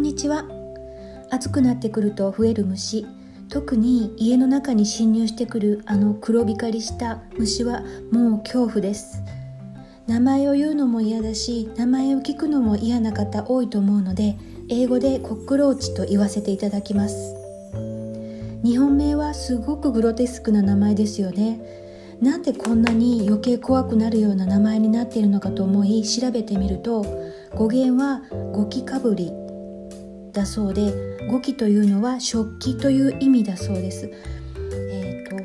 んにちは。暑くなってくると増える虫、特に家の中に侵入してくる黒光りした虫はもう恐怖です。名前を言うのも嫌だし、名前を聞くのも嫌な方多いと思うので、英語でコックローチと言わせていただきます。日本名はすごくグロテスクな名前ですよね。なんでこんなに余計怖くなるような名前になっているのかと思い調べてみると、語源はゴキかぶりだそうで、ゴキというのは食器という意味だそうです。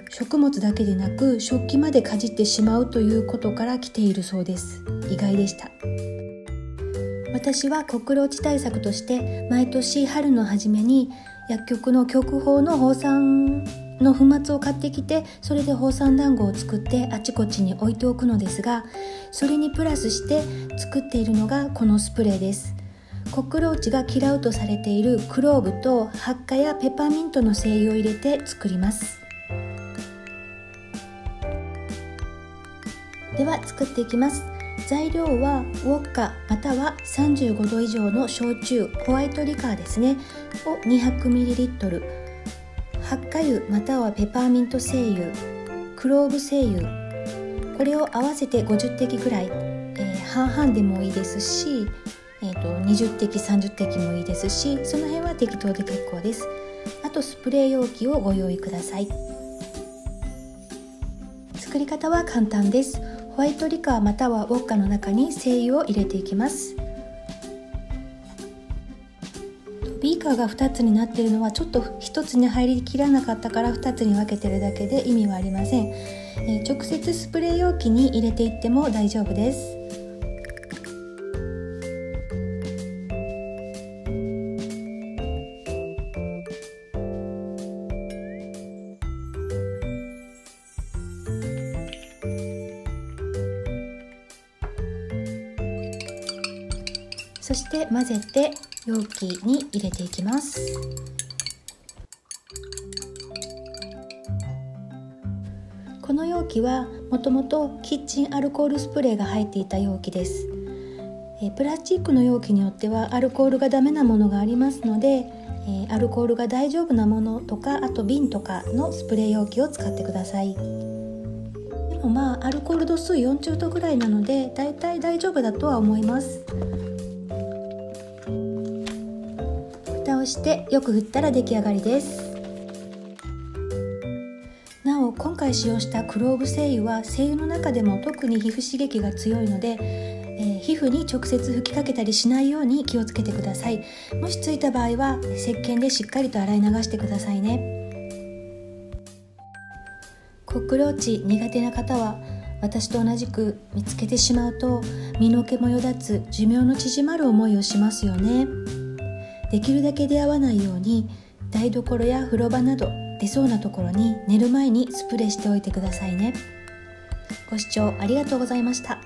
食物だけでなく食器までかじってしまうということから来ているそうです。意外でした。私はコックローチ対策として毎年春の初めに薬局の極豊の放酸の粉末を買ってきて、それで放酸団子を作ってあちこちに置いておくのですが、それにプラスして作っているのがこのスプレーです。コックローチが嫌うとされているクローブとハッカやペパーミントの精油を入れて作ります。では作っていきます。材料はウォッカまたは35度以上の焼酎、ホワイトリカーですねを 200ml、 ハッカ油またはペパーミント精油、クローブ精油、これを合わせて50滴くらい、半々でもいいですし、20滴30滴もいいですし、その辺は適当で結構です。あとスプレー容器をご用意ください。作り方は簡単です。ホワイトリカーまたはウォッカの中に精油を入れていきます。ビーカーが2つになっているのはちょっと1つに入りきらなかったから2つに分けてるだけで意味はありません。直接スプレー容器に入れていっても大丈夫です。そして混ぜて容器に入れていきます。この容器はもともとキッチンアルコールスプレーが入っていた容器です。プラスチックの容器によってはアルコールがダメなものがありますので、アルコールが大丈夫なものとか、あと瓶とかのスプレー容器を使ってください。でもアルコール度数40度ぐらいなのでだいたい大丈夫だとは思います。蓋をしてよく振ったら出来上がりです。なお今回使用したクローブ精油は精油の中でも特に皮膚刺激が強いので、皮膚に直接吹きかけたりしないように気をつけてください。もしついた場合は石鹸でしっかりと洗い流してくださいね。コックローチ苦手な方は私と同じく見つけてしまうと身の毛もよだつ、寿命の縮まる思いをしますよね。できるだけ出会わないように台所や風呂場など出そうなところに寝る前にスプレーしておいてくださいね。ご視聴ありがとうございました。